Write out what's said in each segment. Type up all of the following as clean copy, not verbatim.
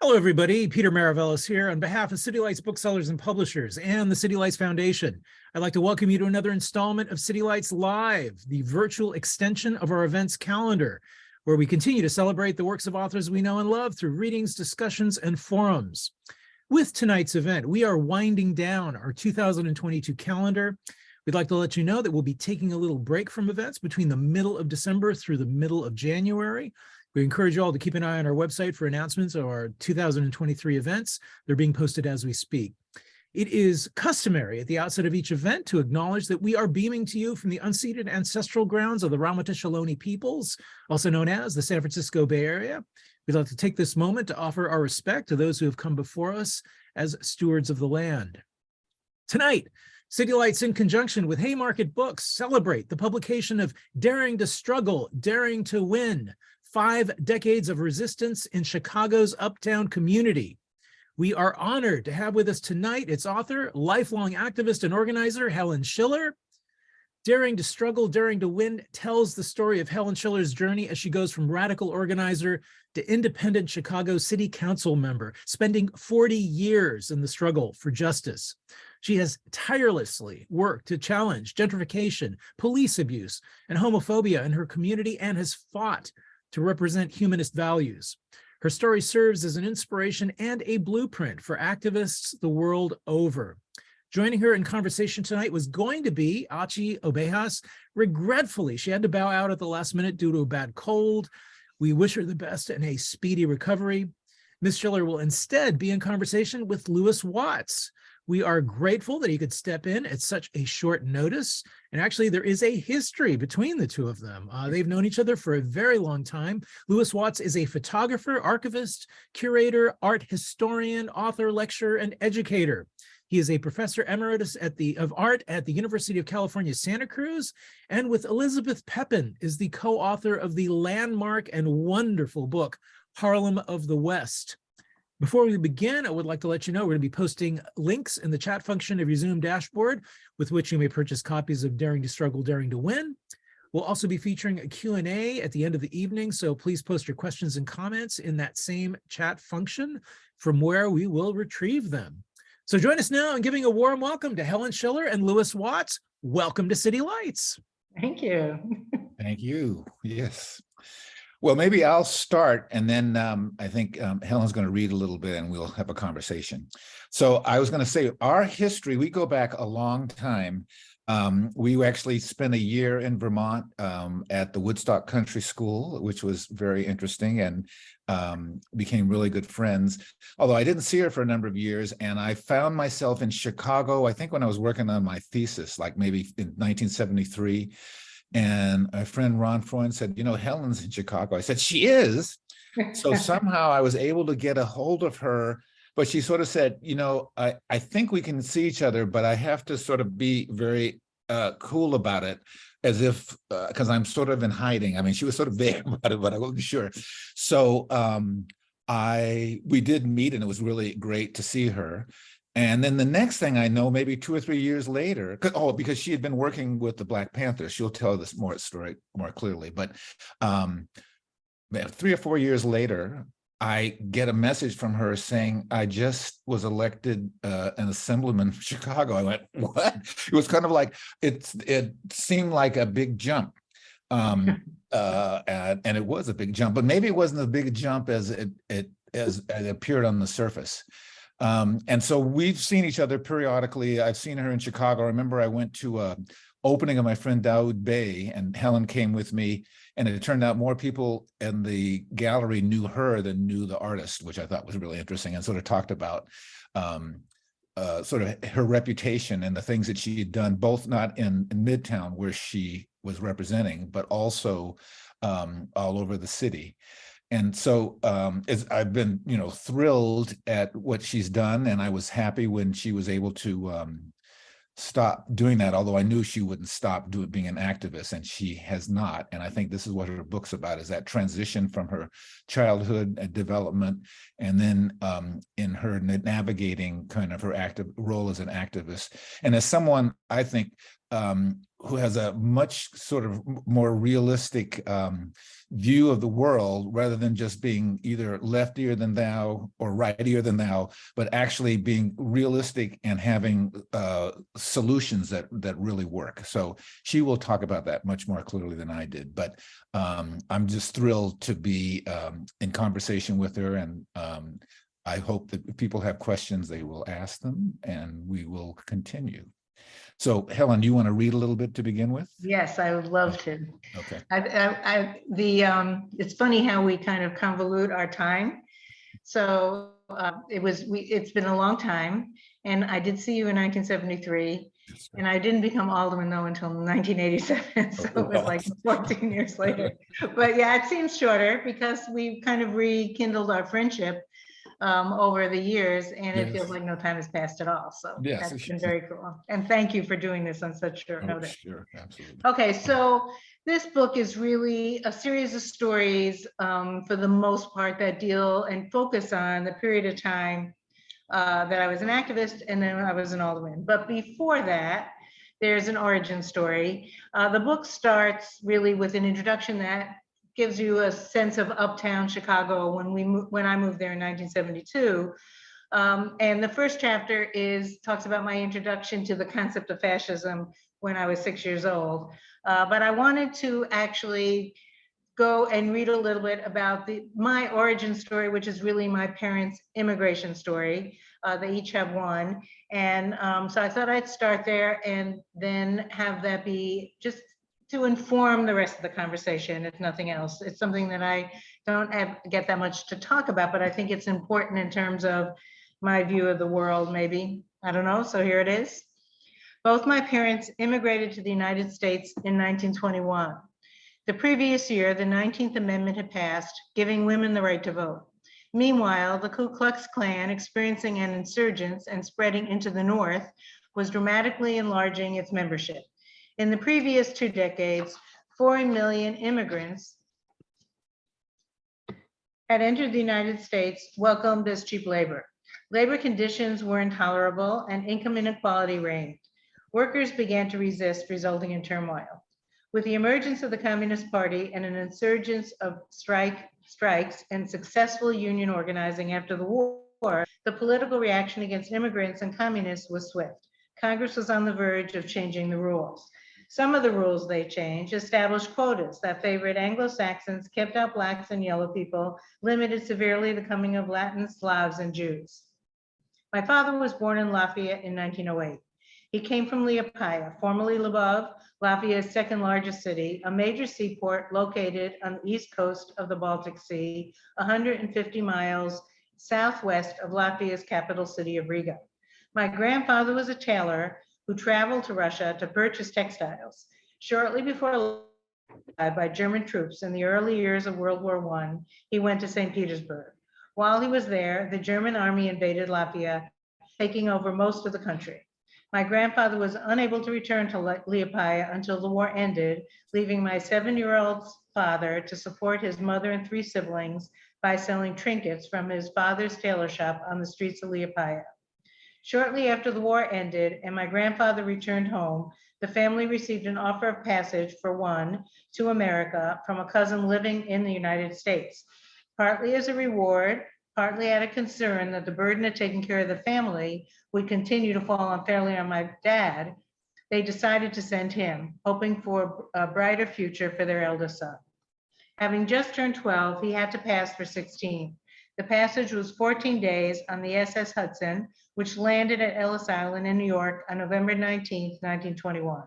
Hello, everybody. Peter Maravellis here on behalf of City Lights booksellers and publishers and the City Lights Foundation. I'd like to welcome you to another installment of City Lights Live, the virtual extension of our events calendar, where we continue to celebrate the works of authors we know and love through readings, discussions, and forums. With tonight's event, we are winding down our 2022 calendar. We'd like to let you know that we'll be taking a little break from events between the middle of December through the middle of January. We encourage you all to keep an eye on our website for announcements of our 2023 events. They're being posted as we speak. It is customary at the outset of each event to acknowledge that we are beaming to you from the unceded ancestral grounds of the Ramaytush Ohlone peoples, also known as the San Francisco Bay Area. We'd like to take this moment to offer our respect to those who have come before us as stewards of the land. Tonight, City Lights, in conjunction with Haymarket Books, celebrate the publication of Daring to Struggle, Daring to Win, 5 Decades of Resistance in Chicago's Uptown Community. We are honored to have with us tonight its author, lifelong activist and organizer, Helen Schiller. Daring to Struggle, Daring to Win tells the story of Helen Schiller's journey as she goes from radical organizer to independent Chicago City Council member, spending 40 years in the struggle for justice. She has tirelessly worked to challenge gentrification, police abuse, and homophobia in her community and has fought to represent humanist values. Her story serves as an inspiration and a blueprint for activists the world over. Joining her in conversation tonight was going to be Achi Obejas. Regretfully, she had to bow out at the last minute due to a bad cold. We wish her the best and a speedy recovery. Ms. Schiller will instead be in conversation with Louis Watts. We are grateful that he could step in at such a short notice. And actually, there is a history between the two of them. They've known each other for a very long time. Louis Watts is a photographer, archivist, curator, art historian, author, lecturer, and educator. He is a professor emeritus of art at the University of California, Santa Cruz, and with Elizabeth Pepin is the co-author of the landmark and wonderful book, Harlem of the West. Before we begin, I would like to let you know we're going to be posting links in the chat function of your Zoom dashboard with which you may purchase copies of Daring to Struggle, Daring to Win. We'll also be featuring a Q&A at the end of the evening, so please post your questions and comments in that same chat function from where we will retrieve them. So join us now in giving a warm welcome to Helen Schiller and Louis Watts. Welcome to City Lights. Thank you. Thank you. Yes. Well, maybe I'll start, and then I think Helen's going to read a little bit, and we'll have a conversation. So I was going to say, our history, we go back a long time. We actually spent a year in Vermont at the Woodstock Country School, which was very interesting, and became really good friends. Although I didn't see her for a number of years, and I found myself in Chicago, I think when I was working on my thesis, like maybe in 1973. And my friend Ron Freund said, you know, Helen's in Chicago. I said, she is. So somehow I was able to get a hold of her, but she sort of said, you know, I think we can see each other, but I have to sort of be very cool about it, as if, because I'm sort of in hiding. I mean, she was sort of vague about it, but I wasn't sure. So we did meet, and it was really great to see her. And then the next thing I know, maybe 2 or 3 years later, because she had been working with the Black Panther, she'll tell this story more clearly. But 3 or 4 years later, I get a message from her saying, I just was elected an assemblyman from Chicago. I went, what? It was kind of like, it seemed like a big jump. And it was a big jump, but maybe it wasn't as big a jump as it appeared on the surface. And so we've seen each other periodically. I've seen her in Chicago. I remember I went to a opening of my friend Daoud Bey, and Helen came with me, and it turned out more people in the gallery knew her than knew the artist, which I thought was really interesting, and sort of talked about sort of her reputation and the things that she had done, both not in Midtown where she was representing, but also all over the city. And so I've been, you know, thrilled at what she's done, and I was happy when she was able to stop doing that, although I knew she wouldn't stop being an activist, and she has not. And I think this is what her book's about, is that transition from her childhood and development, and then in her navigating kind of her active role as an activist. And as someone, I think, who has a much sort of more realistic view of the world, rather than just being either leftier than thou or rightier than thou, but actually being realistic and having solutions that really work. So she will talk about that much more clearly than I did. But I'm just thrilled to be in conversation with her, and I hope that if people have questions, they will ask them, and we will continue. So Helen, do you want to read a little bit to begin with? Yes, I would love to. Okay. It's funny how we kind of convolute our time. So it's been a long time, and I did see you in 1973, and I didn't become alderman though until 1987. So it was like 14 years later. But yeah, it seems shorter because we kind of rekindled our friendship over the years, and it feels like no time has passed at all. So that's been very cool. And thank you for doing this on such short notice. Sure, absolutely. Okay, so this book is really a series of stories for the most part that deal and focus on the period of time that I was an activist and then I was an alderman. But before that, there's an origin story. The book starts really with an introduction that gives you a sense of Uptown Chicago when I moved there in 1972. And the first chapter talks about my introduction to the concept of fascism when I was 6 years old. But I wanted to actually go and read a little bit about my origin story, which is really my parents' immigration story. They each have one. And so I thought I'd start there and then have that be just to inform the rest of the conversation, if nothing else. It's something that I don't get that much to talk about, but I think it's important in terms of my view of the world, maybe. I don't know, so here it is. Both my parents immigrated to the United States in 1921. The previous year, the 19th Amendment had passed, giving women the right to vote. Meanwhile, the Ku Klux Klan, experiencing an insurgence and spreading into the North, was dramatically enlarging its membership. In the previous 2 decades, 4 million immigrants had entered the United States, welcomed as cheap labor. Labor conditions were intolerable and income inequality reigned. Workers began to resist, resulting in turmoil. With the emergence of the Communist Party and an insurgence of strikes and successful union organizing after the war, the political reaction against immigrants and communists was swift. Congress was on the verge of changing the rules. Some of the rules they changed established quotas that favored Anglo-Saxons, kept out Blacks and yellow people, limited severely the coming of Latin, Slavs, and Jews. My father was born in Lafayette in 1908. He came from Liepaja, formerly Lvov, Lafayette's second largest city, a major seaport located on the east coast of the Baltic Sea, 150 miles southwest of Latvia's capital city of Riga. My grandfather was a tailor who traveled to Russia to purchase textiles. Shortly before by German troops in the early years of World War I, he went to St. Petersburg. While he was there, the German army invaded Latvia, taking over most of the country. My grandfather was unable to return to Liepaja until the war ended, leaving my 7-year-old father to support his mother and 3 siblings by selling trinkets from his father's tailor shop on the streets of Liepaja. Shortly after the war ended and my grandfather returned home, the family received an offer of passage for one to America from a cousin living in the United States. Partly as a reward, partly out of concern that the burden of taking care of the family would continue to fall unfairly on my dad, they decided to send him, hoping for a brighter future for their eldest son. Having just turned 12, he had to pass for 16. The passage was 14 days on the SS Hudson, which landed at Ellis Island in New York on November 19, 1921.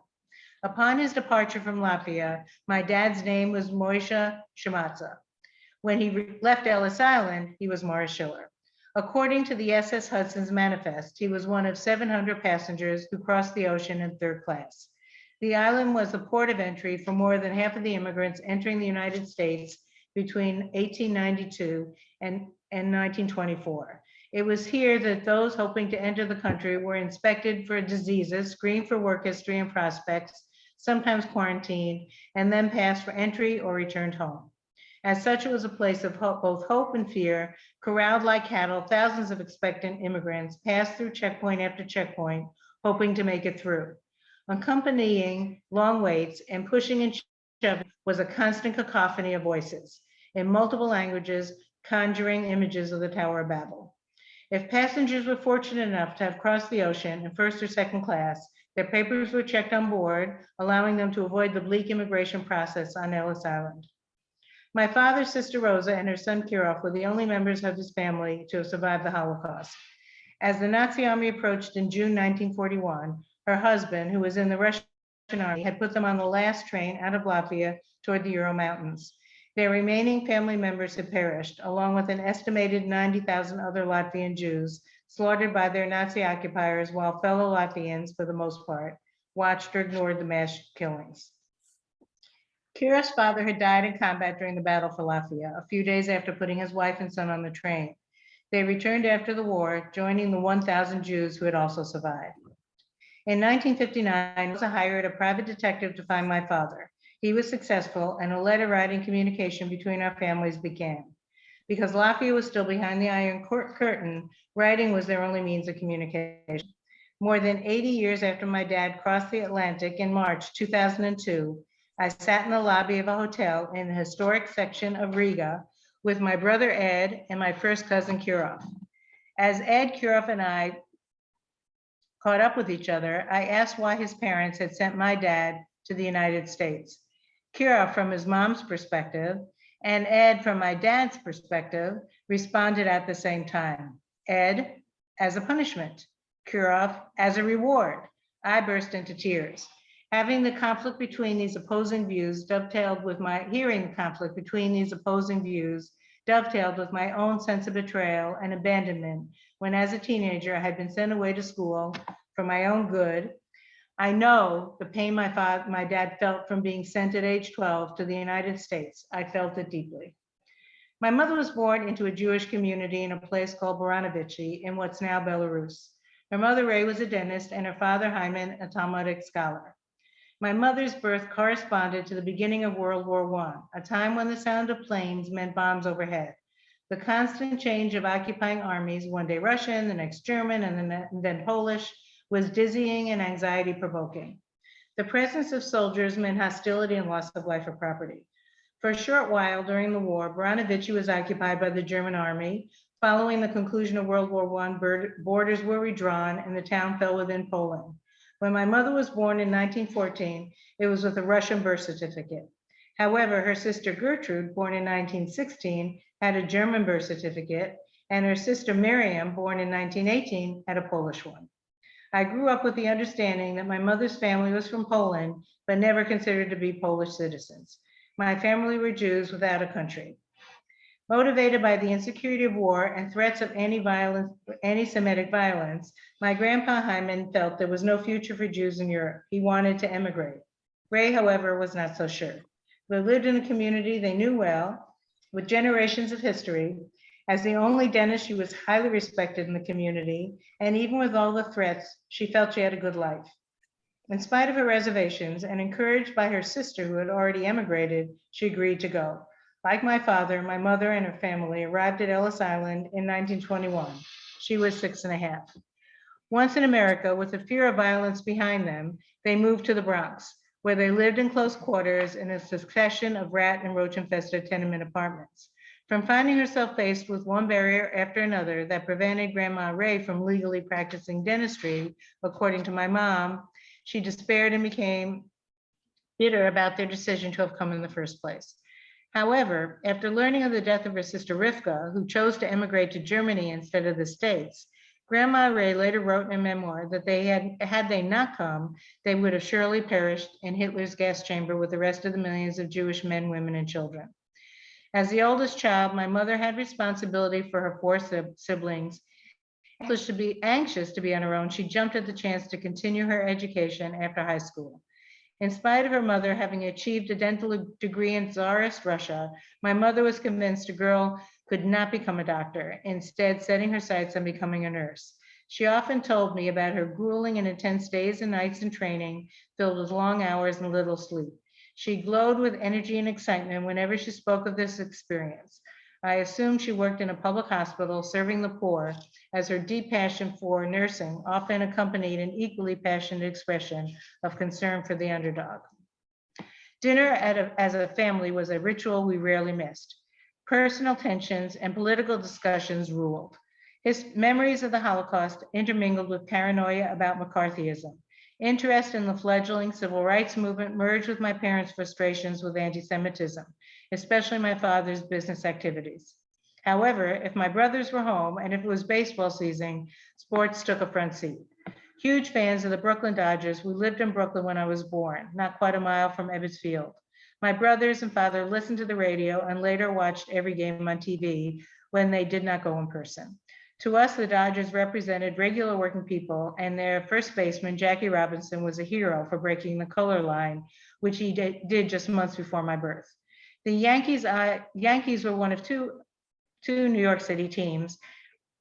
Upon his departure from Latvia, my dad's name was Moishe Shmatza. When he left Ellis Island, he was Morris Schiller. According to the SS Hudson's manifest, he was one of 700 passengers who crossed the ocean in 3rd class. The island was the port of entry for more than half of the immigrants entering the United States between 1892 and 1924. It was here that those hoping to enter the country were inspected for diseases, screened for work history and prospects, sometimes quarantined, and then passed for entry or returned home. As such, it was a place of both hope and fear. Corralled like cattle, thousands of expectant immigrants passed through checkpoint after checkpoint, hoping to make it through. Accompanying long waits and pushing and shoving was a constant cacophony of voices in multiple languages, conjuring images of the Tower of Babel. If passengers were fortunate enough to have crossed the ocean in first or second class, their papers were checked on board, allowing them to avoid the bleak immigration process on Ellis Island. My father's sister Rosa and her son Kirov were the only members of his family to have survived the Holocaust. As the Nazi army approached in June 1941, her husband, who was in the Russian army, had put them on the last train out of Latvia toward the Ural Mountains. Their remaining family members had perished, along with an estimated 90,000 other Latvian Jews slaughtered by their Nazi occupiers, while fellow Latvians, for the most part, watched or ignored the mass killings. Kira's father had died in combat during the battle for Latvia, a few days after putting his wife and son on the train. They returned after the war, joining the 1,000 Jews who had also survived. In 1959, Rosa hired a private detective to find my father. He was successful, and a letter-writing communication between our families began. Because Latvia was still behind the Iron Curtain, writing was their only means of communication. More than 80 years after my dad crossed the Atlantic in March 2002, I sat in the lobby of a hotel in the historic section of Riga with my brother Ed and my first cousin Kirov. As Ed, Kirov, and I caught up with each other, I asked why his parents had sent my dad to the United States. Kirov, from his mom's perspective, and Ed, from my dad's perspective, responded at the same time. Ed, as a punishment. Kirov, as a reward. I burst into tears. Hearing the conflict between these opposing views dovetailed with my own sense of betrayal and abandonment when, as a teenager, I had been sent away to school for my own good. I know the pain my dad felt from being sent at age 12 to the United States. I felt it deeply. My mother was born into a Jewish community in a place called Baranovichi in what's now Belarus. Her mother, Ray, was a dentist, and her father, Hyman, a Talmudic scholar. My mother's birth corresponded to the beginning of World War I, a time when the sound of planes meant bombs overhead. The constant change of occupying armies, one day Russian, the next German, and then Polish, was dizzying and anxiety-provoking. The presence of soldiers meant hostility and loss of life or property. For a short while during the war, Baranovichi was occupied by the German army. Following the conclusion of World War I, borders were redrawn and the town fell within Poland. When my mother was born in 1914, it was with a Russian birth certificate. However, her sister Gertrude, born in 1916, had a German birth certificate, and her sister Miriam, born in 1918, had a Polish one. I grew up with the understanding that my mother's family was from Poland, but never considered to be Polish citizens. My family were Jews without a country. Motivated by the insecurity of war and threats of anti-Semitic violence, my grandpa Hyman felt there was no future for Jews in Europe. He wanted to emigrate. Ray, however, was not so sure. They lived in a community they knew well, with generations of history. As the only dentist, she was highly respected in the community, and even with all the threats, she felt she had a good life. In spite of her reservations and encouraged by her sister who had already emigrated, she agreed to go. Like my father, my mother and her family arrived at Ellis Island in 1921. She was 6.5. Once in America, with the fear of violence behind them, they moved to the Bronx, where they lived in close quarters in a succession of rat and roach-infested tenement apartments. From finding herself faced with one barrier after another that prevented Grandma Ray from legally practicing dentistry, according to my mom, she despaired and became bitter about their decision to have come in the first place. However, after learning of the death of her sister Rivka, who chose to emigrate to Germany instead of the States, Grandma Ray later wrote in a memoir that had they not come, they would have surely perished in Hitler's gas chamber with the rest of the millions of Jewish men, women, and children. As the oldest child, my mother had responsibility for her 4 siblings. Anxious to be on her own, she jumped at the chance to continue her education after high school. In spite of her mother having achieved a dental degree in Tsarist Russia, my mother was convinced a girl could not become a doctor, instead setting her sights on becoming a nurse. She often told me about her grueling and intense days and nights in training, filled with long hours and little sleep. She glowed with energy and excitement whenever she spoke of this experience. I assume she worked in a public hospital serving the poor, as her deep passion for nursing often accompanied an equally passionate expression of concern for the underdog. Dinner as a family was a ritual we rarely missed. Personal tensions and political discussions ruled. His memories of the Holocaust intermingled with paranoia about McCarthyism. Interest in the fledgling civil rights movement merged with my parents' frustrations with anti-Semitism, especially my father's business activities. However, if my brothers were home and if it was baseball season, sports took a front seat. Huge fans of the Brooklyn Dodgers, we lived in Brooklyn when I was born, not quite a mile from Ebbets Field. My brothers and father listened to the radio and later watched every game on TV when they did not go in person. To us, the Dodgers represented regular working people, and their first baseman, Jackie Robinson, was a hero for breaking the color line, which he did just months before my birth. The Yankees were one of two New York City teams.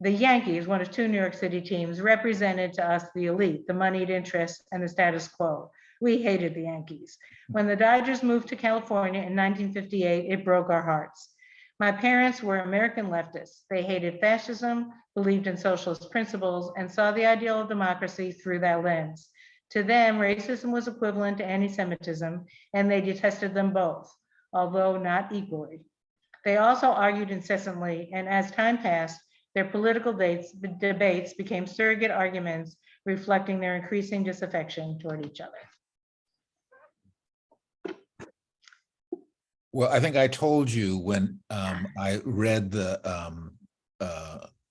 The Yankees, one of two New York City teams, represented to us the elite, the moneyed interests, and the status quo. We hated the Yankees. When the Dodgers moved to California in 1958, it broke our hearts. My parents were American leftists. They hated fascism, believed in socialist principles, and saw the ideal of democracy through that lens. To them, racism was equivalent to anti-Semitism, and they detested them both, although not equally. They also argued incessantly, and as time passed, their political debates became surrogate arguments reflecting their increasing disaffection toward each other. Well, I think I told you when I read the,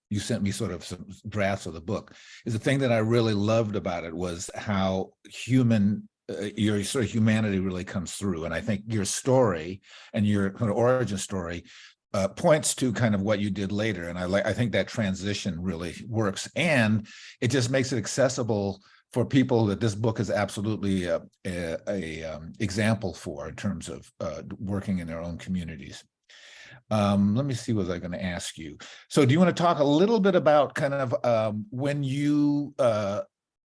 you sent me sort of some drafts of the book, is the thing that I really loved about it was how your sort of humanity really comes through. And I think your story and your kind of origin story points to kind of what you did later. And I think that transition really works. And it just makes it accessible for people that this book is absolutely a example for in terms of working in their own communities. Let me see what I was going to ask you. So do you want to talk a little bit about kind of when you,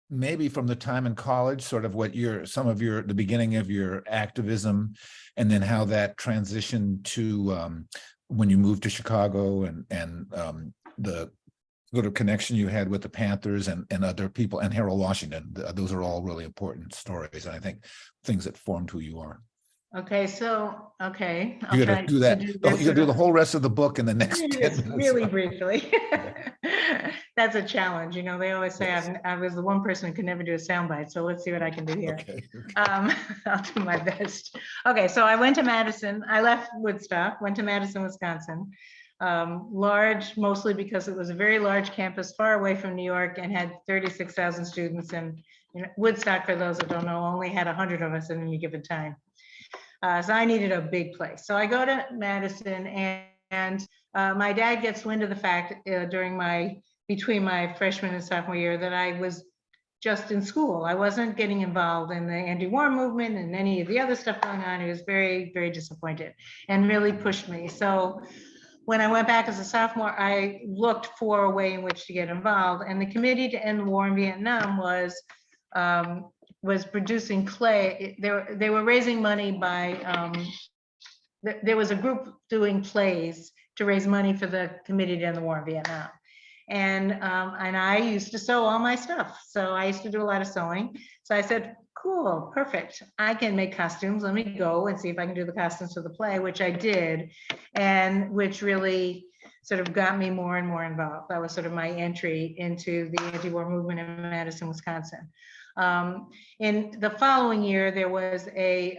maybe from the time in college, sort of what the beginning of your activism, and then how that transitioned to when you moved to Chicago and the sort of connection you had with the Panthers and other people and Harold Washington. Those are all really important stories, and I think things that formed who you are. Okay, so, okay. You got to do that. You got to do the whole rest of the book in the next 10 minutes. Really briefly. That's a challenge. You know, they always say I was the one person who could never do a soundbite. So let's see what I can do here. Okay. I'll do my best. Okay, so I went to Madison. I left Woodstock, went to Madison, Wisconsin. Large, mostly because it was a very large campus far away from New York and had 36,000 students. And Woodstock, for those that don't know, only had 100 of us at any given time. So I needed a big place. So I go to Madison, and my dad gets wind of the fact between my freshman and sophomore year that I was just in school. I wasn't getting involved in the anti-war movement and any of the other stuff going on. He was very, very disappointed and really pushed me. So when I went back as a sophomore, I looked for a way in which to get involved. And the Committee to End the War in Vietnam was producing play. They were raising money by, there was a group doing plays to raise money for the Committee to End the War in Vietnam. And I used to sew all my stuff. So I used to do a lot of sewing. So I said, cool, perfect. I can make costumes. Let me go and see if I can do the costumes for the play, which I did, and which really sort of got me more and more involved. That was sort of my entry into the anti-war movement in Madison, Wisconsin. In the following year, there was a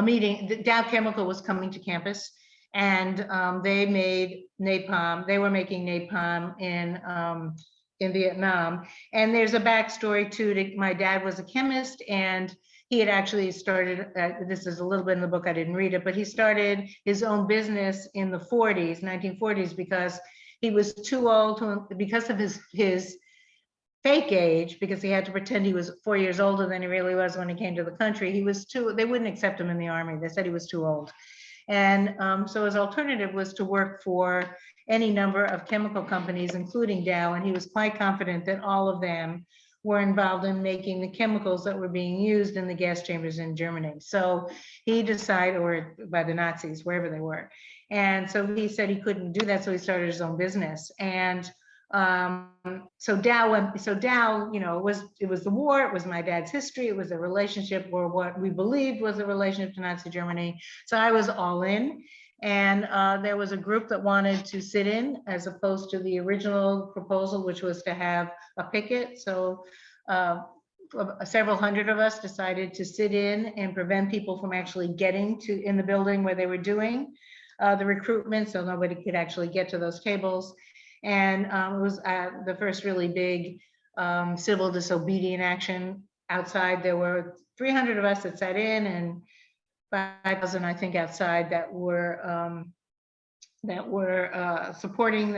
meeting. Dow Chemical was coming to campus, and they made napalm. They were making napalm in Vietnam. And there's a backstory to my dad was a chemist, and he had actually started, this is a little bit in the book, I didn't read it, but he started his own business in the 1940s, because he was too old because of his fake age, because he had to pretend he was 4 years older than he really was when he came to the country. They wouldn't accept him in the Army. They said he was too old. And so his alternative was to work for any number of chemical companies, including Dow. And he was quite confident that all of them were involved in making the chemicals that were being used in the gas chambers in Germany. So he decided, or by the Nazis, wherever they were. And so he said he couldn't do that, so he started his own business. And so Dow, you know, it was the war, it was my dad's history, it was a relationship, or what we believed was a relationship to Nazi Germany. So I was all in. And there was a group that wanted to sit in, as opposed to the original proposal, which was to have a picket. So several hundred of us decided to sit in and prevent people from actually getting to in the building where they were doing the recruitment, so nobody could actually get to those tables. And it was the first really big civil disobedient action outside. There were 300 of us that sat in, and 5,000, I think, outside that were supporting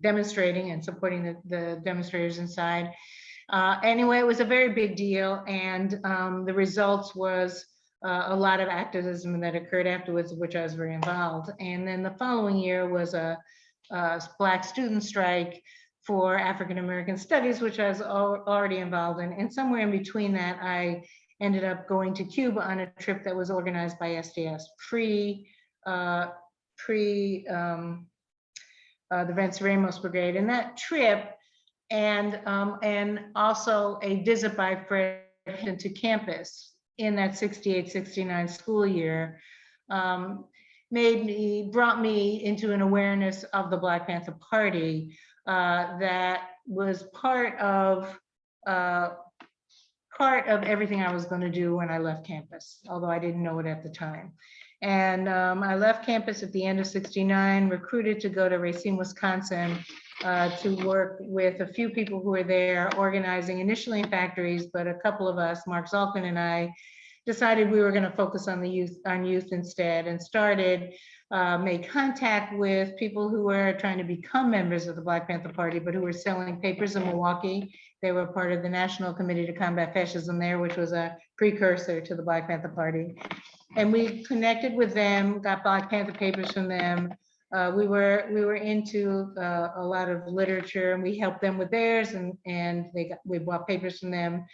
demonstrating and supporting the demonstrators inside. Anyway, it was a very big deal, and the results was a lot of activism that occurred afterwards, of which I was very involved. And then the following year was a Black student strike for African American studies, which I was already involved in. And somewhere in between that, I ended up going to Cuba on a trip that was organized by SDS pre the Venceremos Brigade. And that trip, and also a visit by Fred to campus in that 68-69 school year, brought me into an awareness of the Black Panther Party that was part of everything I was going to do when I left campus, although I didn't know it at the time. And I left campus at the end of 69, recruited to go to Racine, Wisconsin, to work with a few people who were there organizing initially in factories, but a couple of us, Mark Zalkin and I, decided we were going to focus on youth instead, and started made contact with people who were trying to become members of the Black Panther Party, but who were selling papers in Milwaukee. They were part of the National Committee to Combat Fascism there, which was a precursor to the Black Panther Party. And we connected with them, got Black Panther papers from them. We were into a lot of literature, and we helped them with theirs, and we bought papers from them.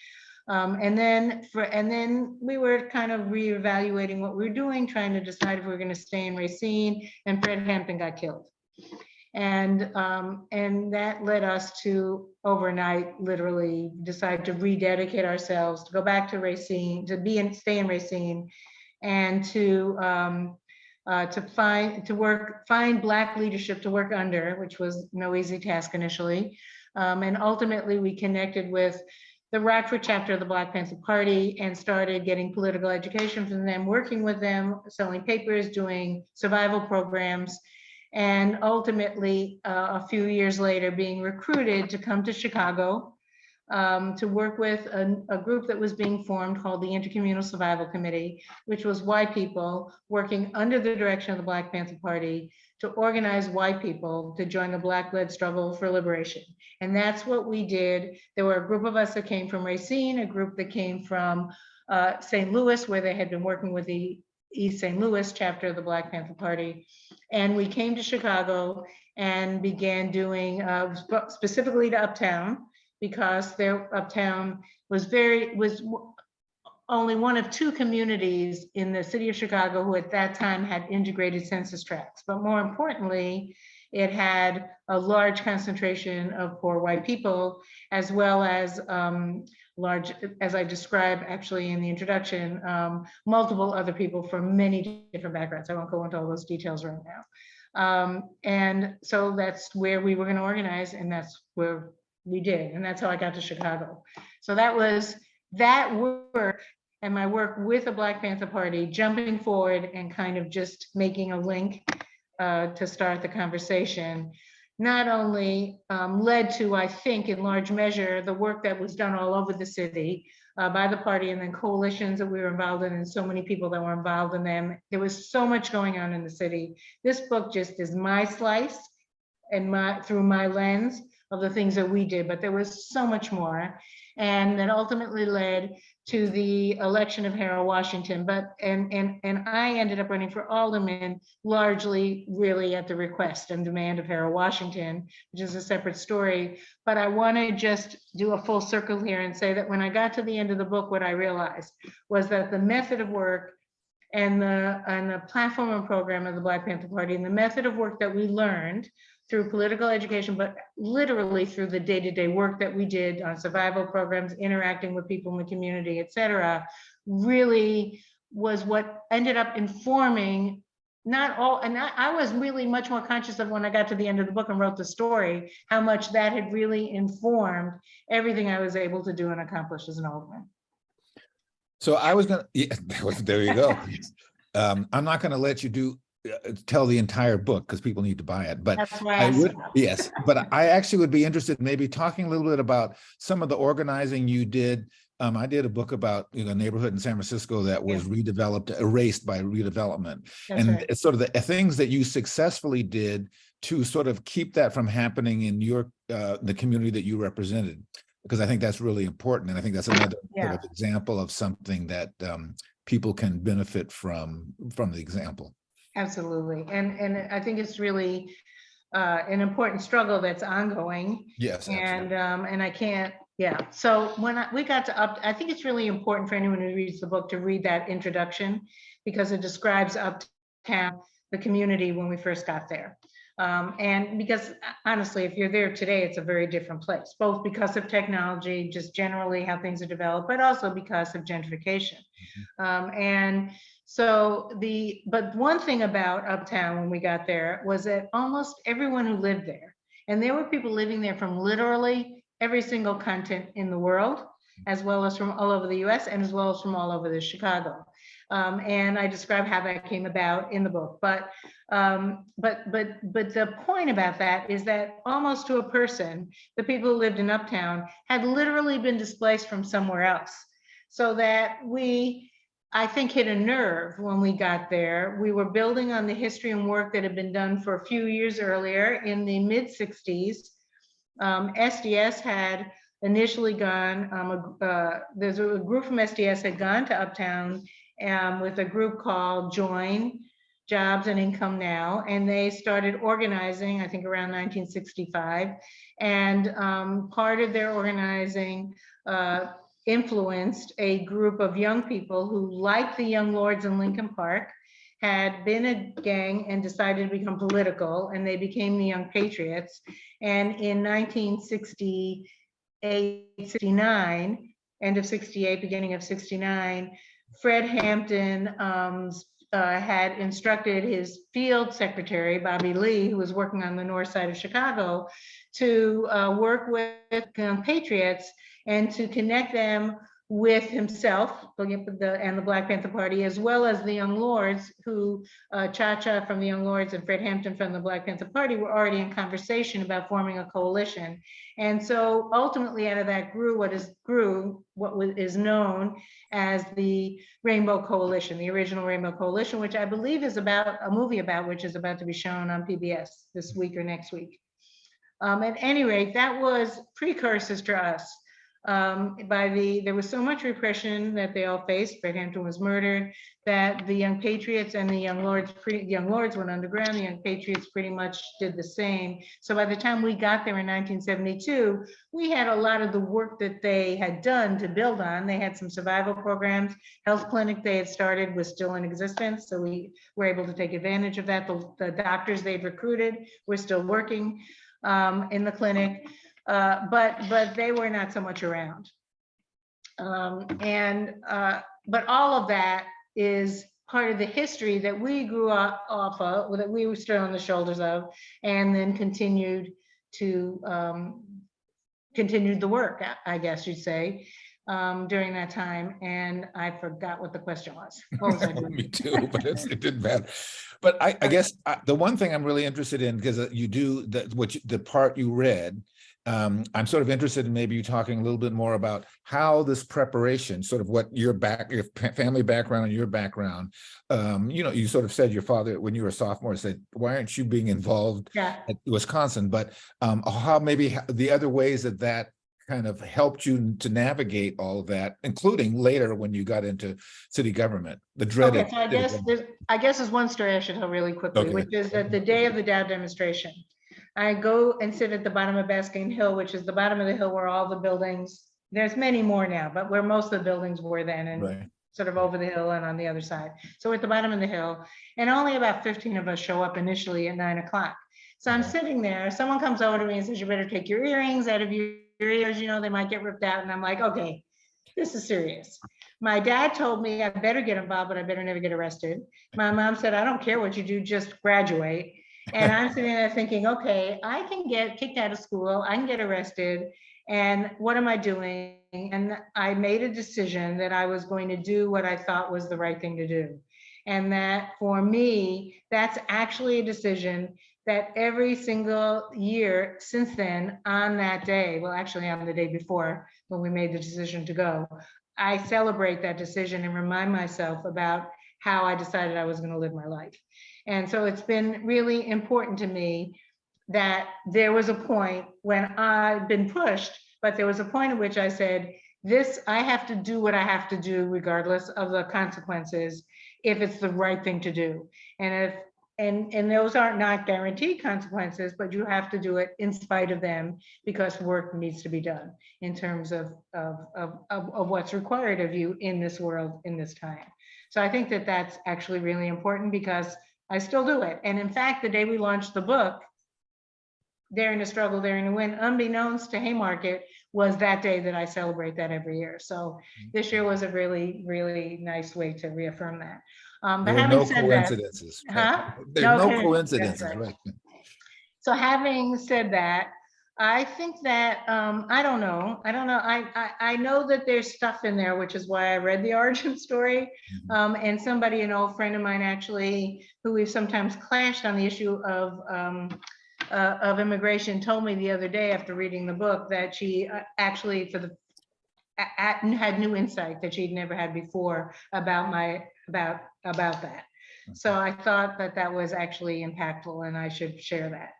And then we were kind of reevaluating what we were doing, trying to decide if we were going to stay in Racine, and Fred Hampton got killed. And that led us to overnight literally decide to rededicate ourselves, to go back to Racine, stay in Racine, and to find Black leadership to work under, which was no easy task initially. And ultimately we connected with the Rockford chapter of the Black Panther Party and started getting political education from them, working with them, selling papers, doing survival programs, and ultimately a few years later being recruited to come to Chicago to work with a group that was being formed called the Intercommunal Survival Committee, which was white people working under the direction of the Black Panther Party to organize white people to join the Black-led struggle for liberation. And that's what we did. There were a group of us that came from Racine, a group that came from St. Louis, where they had been working with the East St. Louis chapter of the Black Panther Party. And we came to Chicago and began doing specifically to Uptown, because their Uptown was only one of two communities in the city of Chicago who at that time had integrated census tracts. But more importantly, it had a large concentration of poor white people, as well as large, as I described actually in the introduction, multiple other people from many different backgrounds. I won't go into all those details right now. And so that's where we were going to organize, and that's where we did. And that's how I got to Chicago. So that was that work, and my work with the Black Panther Party, jumping forward and kind of just making a link to start the conversation, not only led to, I think, in large measure, the work that was done all over the city by the party, and then coalitions that we were involved in, and so many people that were involved in them. There was so much going on in the city. This book just is my slice and through my lens of the things that we did, but there was so much more. and that ultimately led to the election of Harold Washington. But and I ended up running for alderman largely really at the request and demand of Harold Washington, which is a separate story. But I want to just do a full circle here and say that when I got to the end of the book, what I realized was that the method of work and the platform and program of the Black Panther Party and the method of work that we learned through political education, but literally through the day-to-day work that we did on survival programs, interacting with people in the community, et cetera, really was what ended up informing not all, and I was really much more conscious of when I got to the end of the book and wrote the story, how much that had really informed everything I was able to do and accomplish as an alderman. So I was gonna, yeah, there you go. I'm not gonna let you tell the entire book because people need to buy it, but That's why I would, yes, but I actually would be interested in maybe talking a little bit about some of the organizing you did. I did a book about a neighborhood in San Francisco that was redeveloped, erased by redevelopment. That's and right. it's sort of the things that you successfully did to sort of keep that from happening in your the community that you represented, because I think that's really important. And I think that's another sort of example of something that people can benefit from the example. Absolutely. And I think it's really an important struggle that's ongoing. Yes, absolutely. And I can't, So when we got to I think it's really important for anyone who reads the book to read that introduction because it describes Uptown, the community when we first got there. And because honestly, if you're there today, it's a very different place, both because of technology, just generally how things are developed, but also because of gentrification. But one thing about Uptown when we got there was that almost everyone who lived there, and there were people living there from literally every single continent in the world, as well as from all over the US and as well as from all over Chicago. And I describe how that came about in the book. But the point about that is that almost to a person, the people who lived in Uptown had literally been displaced from somewhere else. So that I think hit a nerve when we got there. We were building on the history and work that had been done for a few years earlier in the mid 60s. SDS had initially gone, there's a group from SDS had gone to Uptown with a group called Join Jobs and Income Now, and they started organizing, I think around 1965, and part of their organizing influenced a group of young people who, like the Young Lords in Lincoln Park, had been a gang and decided to become political, and they became the Young Patriots. And in 1968, 69, end of 68, beginning of 69, Fred Hampton had instructed his field secretary, Bobby Lee, who was working on the north side of Chicago, to work with Young Patriots and to connect them with himself and the Black Panther Party, as well as the Young Lords, who Cha-Cha from the Young Lords and Fred Hampton from the Black Panther Party were already in conversation about forming a coalition. And so ultimately out of that grew what is known as the Rainbow Coalition, the original Rainbow Coalition, which I believe is about a movie which is about to be shown on PBS this week or next week. At any rate, that was precursors to us. There was so much repression that they all faced. Fred Hampton was murdered, that the Young Patriots and the Young Lords went underground. The Young Patriots pretty much did the same. So by the time we got there in 1972, we had a lot of the work that they had done to build on. They had some survival programs. Health clinic they had started was still in existence, so we were able to take advantage of that. The doctors they'd recruited were still working in the clinic. But they were not so much around. But all of that is part of the history that we grew up off of, that we were still on the shoulders of, and then continued the work, I guess you'd say, during that time. And I forgot what the question was. What was I doing? Me too, but it didn't matter. But I guess the one thing I'm really interested in, because you do the part you read, I'm sort of interested in maybe you talking a little bit more about how this preparation, sort of what your family background and your background, you sort of said your father, when you were a sophomore, said, why aren't you being involved at Wisconsin? But how maybe the other ways that kind of helped you to navigate all of that, including later when you got into city government, the dreaded. Okay, so I guess there's one story I should tell really quickly, Okay. which is that the day of the Dow demonstration, I go and sit at the bottom of Basking Hill, which is the bottom of the hill where all the buildings, there's many more now, but where most of the buildings were then, and Right. sort of over the hill and on the other side. So we're at the bottom of the hill, and only about 15 of us show up initially at 9 o'clock. So I'm sitting there, someone comes over to me and says, you better take your earrings out of your ears, they might get ripped out. And I'm like, okay, this is serious. My dad told me I better get involved, but I better never get arrested. My mom said, I don't care what you do, just graduate. And I'm sitting there thinking, okay, I can get kicked out of school, I can get arrested, and what am I doing? And I made a decision that I was going to do what I thought was the right thing to do. And that for me, that's actually a decision that every single year since then, on that day, well, actually on the day before when we made the decision to go, I celebrate that decision and remind myself about how I decided I was going to live my life. And so it's been really important to me that there was a point when I've been pushed, but there was a point at which I said, I have to do what I have to do regardless of the consequences, if it's the right thing to do. And those are not guaranteed consequences, but you have to do it in spite of them, because work needs to be done in terms of what's required of you in this world, in this time. So I think that that's actually really important, because I still do it. And in fact, the day we launched the book, Daring to Struggle, Daring to Win, unbeknownst to Haymarket, was that day that I celebrate that every year. So this year was a really, really nice way to reaffirm that. But There are having no said coincidences. that, There's No no kidding. coincidences, That's right. right? So having said that, I think that I don't know. I know that there's stuff in there, which is why I read the origin story. And somebody, an old friend of mine, actually, who we've sometimes clashed on the issue of immigration, told me the other day after reading the book that she actually had new insight that she'd never had before about that. So I thought that that was actually impactful, and I should share that.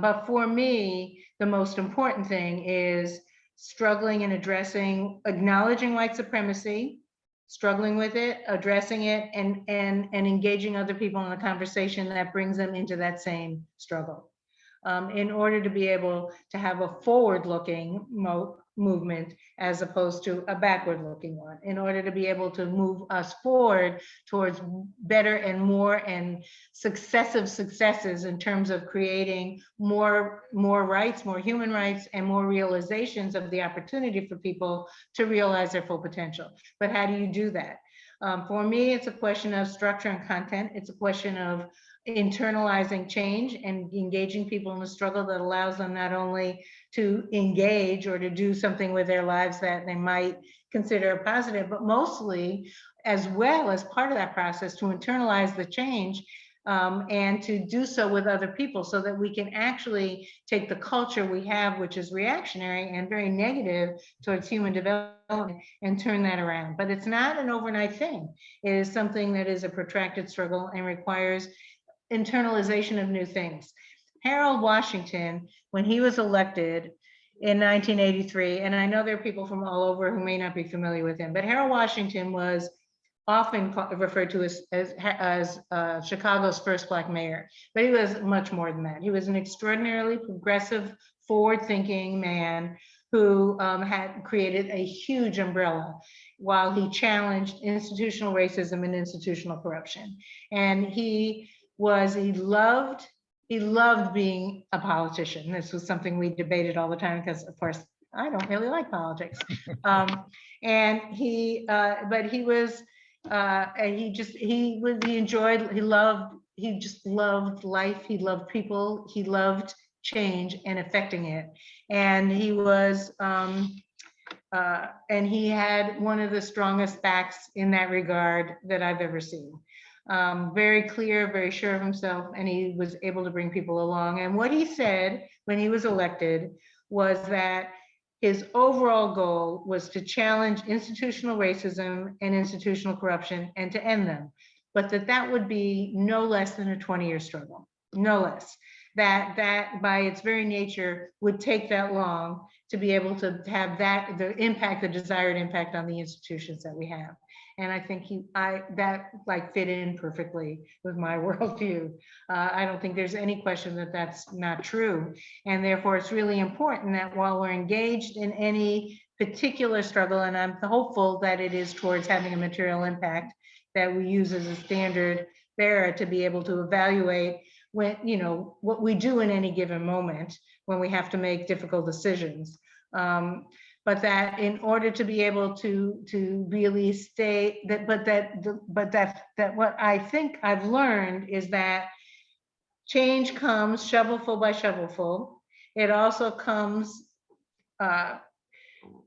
But for me, the most important thing is struggling and acknowledging white supremacy, struggling with it, addressing it, and engaging other people in a conversation that brings them into that same struggle. In order to be able to have a forward-looking movement as opposed to a backward-looking one, in order to be able to move us forward towards better and more and successive successes in terms of creating more rights, more human rights, and more realizations of the opportunity for people to realize their full potential. But how do you do that? For me, it's a question of structure and content. It's a question of internalizing change and engaging people in a struggle that allows them not only to engage or to do something with their lives that they might consider positive, but mostly, as well as part of that process, to internalize the change and to do so with other people, so that we can actually take the culture we have, which is reactionary and very negative towards human development, and turn that around. But it's not an overnight thing. It is something that is a protracted struggle and requires internalization of new things. Harold Washington, when he was elected in 1983, and I know there are people from all over who may not be familiar with him, but Harold Washington was often referred to as Chicago's first Black mayor, but he was much more than that. He was an extraordinarily progressive, forward-thinking man who had created a huge umbrella while he challenged institutional racism and institutional corruption. And he loved being a politician. This was something we debated all the time, because of course I don't really like politics. And he just loved life. He loved people. He loved change and affecting it. And he had one of the strongest backs in that regard that I've ever seen. Very clear, very sure of himself, and he was able to bring people along. And what he said when he was elected was that his overall goal was to challenge institutional racism and institutional corruption and to end them, but that would be no less than a 20-year struggle, no less. That by its very nature would take that long to be able to have that, the impact, the desired impact on the institutions that we have. And I think that like fit in perfectly with my worldview. I don't think there's any question that that's not true. And therefore, it's really important that while we're engaged in any particular struggle, and I'm hopeful that it is towards having a material impact, that we use as a standard bearer to be able to evaluate when, you know, what we do in any given moment when we have to make difficult decisions. But that in order to be able to really stay that, that what I think I've learned is that change comes shovelful by shovelful. It also comes,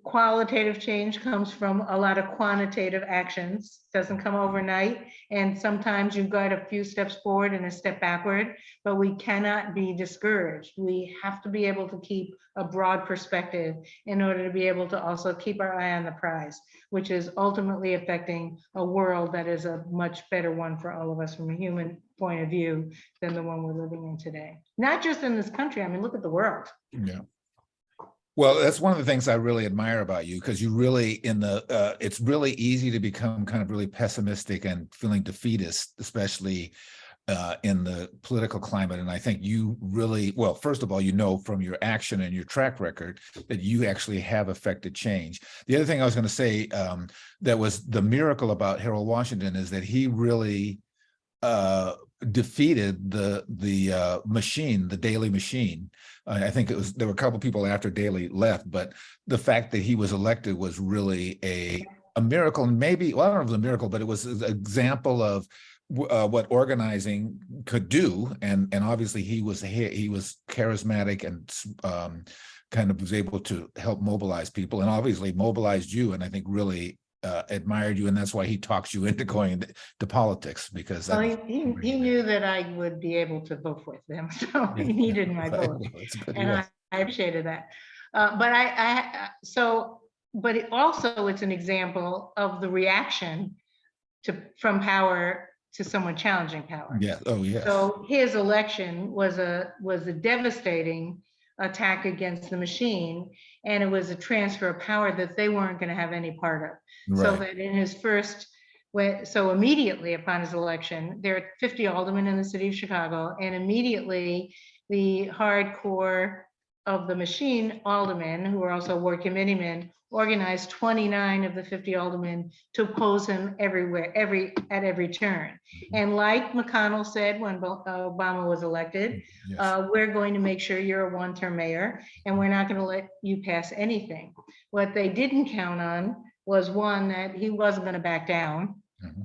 qualitative change comes from a lot of quantitative actions, doesn't come overnight. And sometimes you've got a few steps forward and a step backward, but we cannot be discouraged. We have to be able to keep a broad perspective in order to be able to also keep our eye on the prize, which is ultimately affecting a world that is a much better one for all of us from a human point of view than the one we're living in today. Not just in this country, I mean, look at the world. Yeah. Well, that's one of the things I really admire about you, because you really it's really easy to become kind of really pessimistic and feeling defeatist, especially in the political climate. And I think you really, well, first of all, you know from your action and your track record that you actually have affected change. The other thing I was going to say that was the miracle about Harold Washington is that he really defeated the machine, the Daley machine. I think there were a couple people after Daley left, but the fact that he was elected was really a miracle. And maybe, well, I don't know if it was a miracle, but it was an example of what organizing could do. And obviously he was charismatic and kind of was able to help mobilize people, and obviously mobilized you, and I think really admired you, and that's why he talks you into going to politics, because well, he knew that I would be able to vote for them, so he needed my vote, and I appreciated that. But it's an example of the reaction from power to someone challenging power. Yeah. Oh, yes. So his election was a devastating attack against the machine, and it was a transfer of power that they weren't going to have any part of. Right. So that in his first, so immediately upon his election, there are 50 aldermen in the city of Chicago, and immediately the hardcore of the machine aldermen, who are also ward committeemen, organized 29 of the 50 aldermen to oppose him everywhere, at every turn. And like McConnell said when Obama was elected, yes, we're going to make sure you're a one-term mayor, and we're not going to let you pass anything. What they didn't count on was, one, that he wasn't going to back down.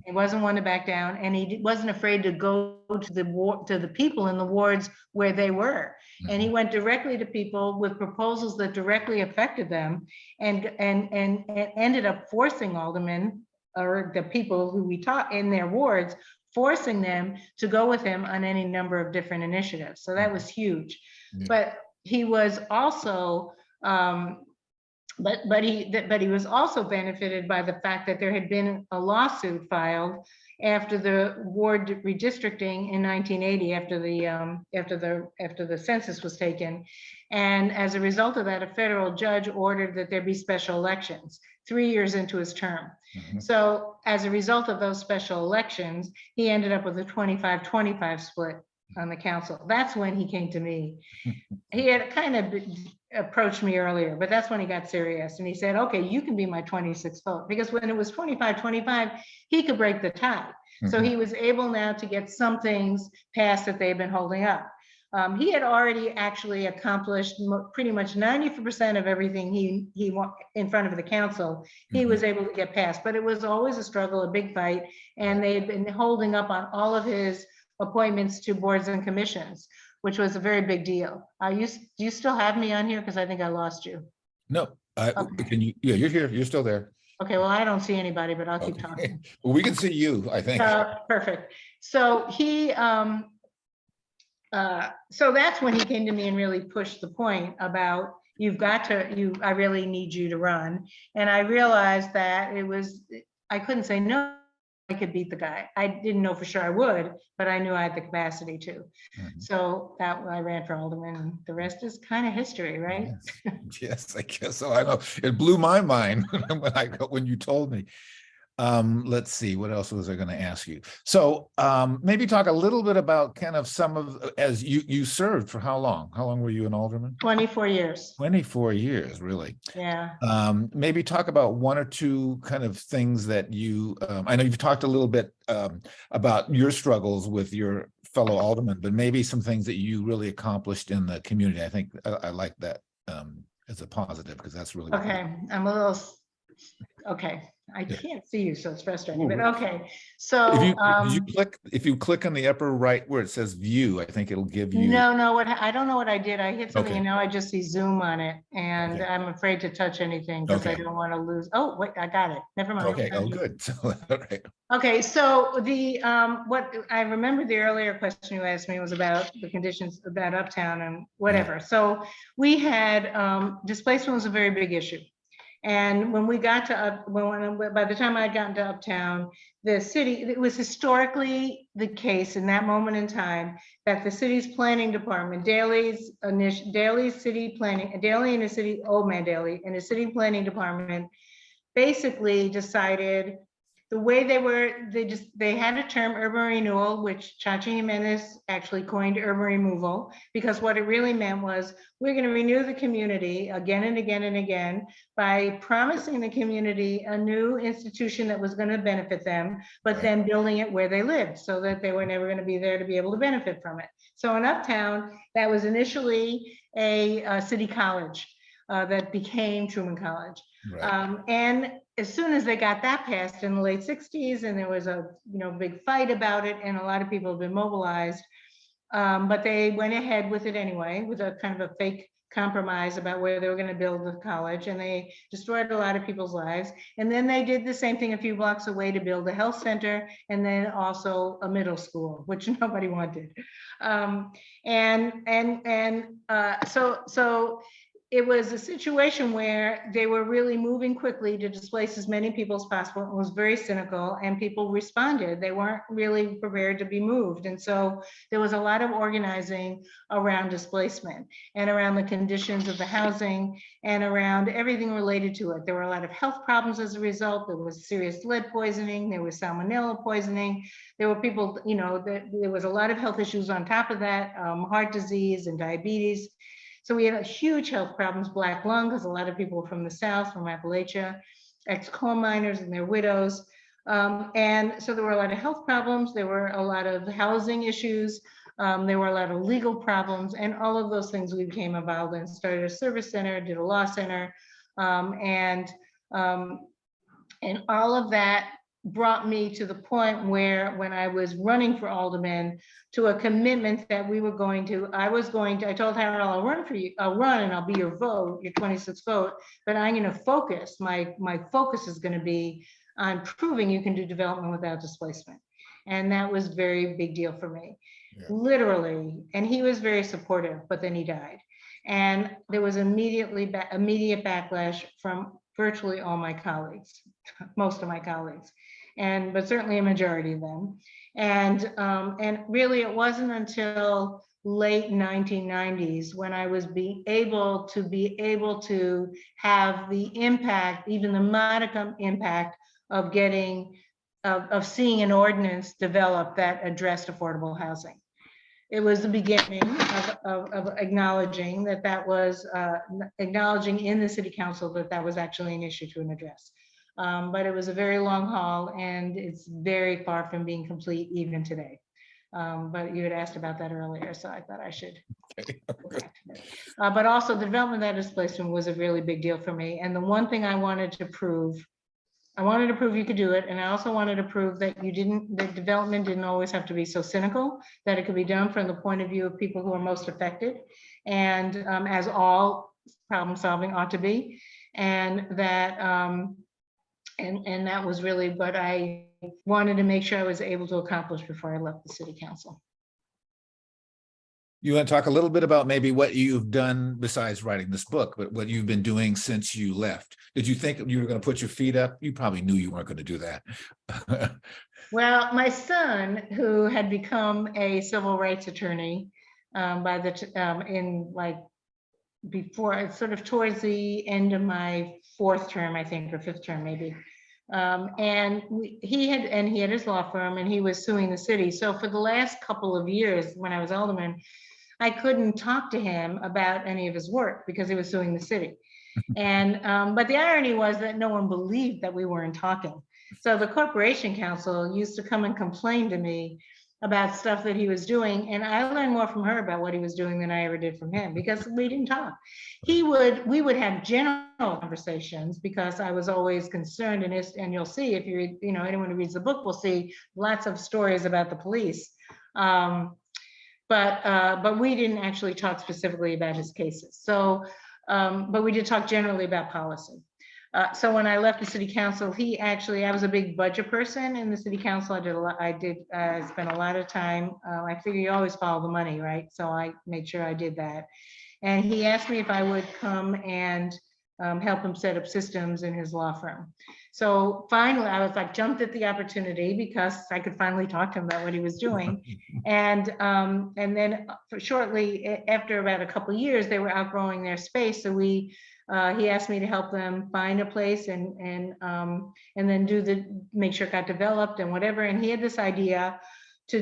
He wasn't one to back down, and he wasn't afraid to go to the people in the wards where they were. And he went directly to people with proposals that directly affected them, and ended up forcing aldermen, or the people who we taught in their wards, forcing them to go with him on any number of different initiatives. So that was huge. Yeah. But he was also But he was also benefited by the fact that there had been a lawsuit filed after the ward redistricting in 1980, after the census was taken, and as a result of that, a federal judge ordered that there be special elections 3 years into his term. So as a result of those special elections, he ended up with a 25-25 split on the council. That's when he came to me. He had kind of approached me earlier, but that's when he got serious, and he said, okay, you can be my 26th vote, because when it was 25-25, he could break the tie. So he was able now to get some things passed that they've been holding up. He had already actually accomplished pretty much 90% of everything he in front of the council. He was able to get passed, but it was always a struggle, a big fight, and they had been holding up on all of his appointments to boards and commissions, which was a very big deal. Do you still have me on here? Because I think I lost you. No, okay. Can you? Yeah, you're here. You're still there. Okay, well, I don't see anybody, but I'll keep talking. Well, we can see you, I think. Perfect. So he, so that's when he came to me and really pushed the point about, I really need you to run. And I realized that I couldn't say no. could beat the guy. I didn't know for sure I would, but I knew I had the capacity to. Mhm. So that I ran for alderman, and the rest is kind of history, right? Yes, yes, I guess so. I know it blew my mind when you told me. Let's see, what else was I going to ask you? So maybe talk a little bit about kind of some of, as you served for how long? How long were you an alderman? 24 years. 24 years, really. Yeah. Maybe talk about one or two kind of things that you, I know you've talked a little bit about your struggles with your fellow aldermen, but maybe some things that you really accomplished in the community. I think I like that as a positive, because that's really what Okay. I'm a little, okay. I Yeah. can't see you, so it's frustrating, but Ooh. okay. So, if you click on the upper right where it says view, I think it'll give you. no, I don't know what I did. I hit something Okay. and now I just see Zoom on it, and Okay. I'm afraid to touch anything because I Okay. don't want to lose. Oh, wait, I got it. Never mind. Okay. Oh, good. So, all right. Okay, so the what I remember the earlier question you asked me was about the conditions about Uptown and whatever. So we had displacement was a very big issue. And when we got to by the time I had gotten to Uptown, the city, it was historically the case in that moment in time that the city's planning department, Daley's city planning, Daley and the city, Old Man Daley, and the city planning department basically decided the way they had a term, urban renewal, which Chachi Jimenez actually coined urban removal, because what it really meant was we're going to renew the community again and again and again by promising the community a new institution that was going to benefit them, but Right. then building it where they lived so that they were never going to be there to be able to benefit from it. So in Uptown, that was initially a city college that became Truman College. Right. And as soon as they got that passed in the late 60s, and there was a big fight about it, and a lot of people have been mobilized, but they went ahead with it anyway, with a kind of a fake compromise about where they were going to build the college, and they destroyed a lot of people's lives. And then they did the same thing a few blocks away to build a health center and then also a middle school, which nobody wanted. So it was a situation where they were really moving quickly to displace as many people as possible. It was very cynical, and people responded. They weren't really prepared to be moved. And so there was a lot of organizing around displacement and around the conditions of the housing and around everything related to it. There were a lot of health problems as a result. There was serious lead poisoning. There was salmonella poisoning. There were people, there was a lot of health issues on top of that, heart disease and diabetes. So we had huge health problems, black lung, because a lot of people from the South, from Appalachia, ex-coal miners and their widows. And so there were a lot of health problems. There were a lot of housing issues. There were a lot of legal problems, and all of those things we became involved in. Started a service center, did a law center, and all of that brought me to the point where, when I was running for alderman, to a commitment that I told Harold, I'll run for you, I'll run and I'll be your vote, your 26th vote, but I'm going to focus, my focus is going to be on proving you can do development without displacement. And that was a very big deal for me, literally. And he was very supportive, but then he died. And there was immediate backlash from virtually all my colleagues, most of my colleagues, but certainly a majority of them. And really it wasn't until late 1990s when I was able to have the impact, even the modicum impact of seeing an ordinance develop that addressed affordable housing. It was the beginning of acknowledging that was acknowledging in the city council that was actually an issue to address. But it was a very long haul, and it's very far from being complete even today. But you had asked about that earlier, so I thought I should. But also, the development of that displacement was a really big deal for me. And the one thing I wanted to prove you could do it. And I also wanted to prove that development didn't always have to be so cynical, that it could be done from the point of view of people who are most affected. And as all problem solving ought to be. And that, and that was really what I wanted to make sure I was able to accomplish before I left the city council. You want to talk a little bit about maybe what you've done besides writing this book, but what you've been doing since you left? Did you think you were going to put your feet up? You probably knew you weren't going to do that. Well, my son, who had become a civil rights attorney in like before, it's sort of towards the end of my fourth term, I think, or fifth term maybe. And he had his law firm, and he was suing the city. So for the last couple of years, when I was alderman, I couldn't talk to him about any of his work because he was suing the city. And but the irony was that no one believed that we weren't talking. So the corporation counsel used to come and complain to me about stuff that he was doing, and I learned more from her about what he was doing than I ever did from him, because we didn't talk. We would have general conversations because I was always concerned, and you'll see if anyone who reads the book will see lots of stories about the police. But we didn't actually talk specifically about his cases. So, but we did talk generally about policy. So when I left the city council, I was a big budget person in the city council. I spent a lot of time. I figure you always follow the money, right? So I made sure I did that. And he asked me if I would come and help him set up systems in his law firm. So finally, I was like, jumped at the opportunity because I could finally talk to him about what he was doing. And then shortly after about a couple of years, they were outgrowing their space. So he asked me to help them find a place and then make sure it got developed and whatever. And he had this idea to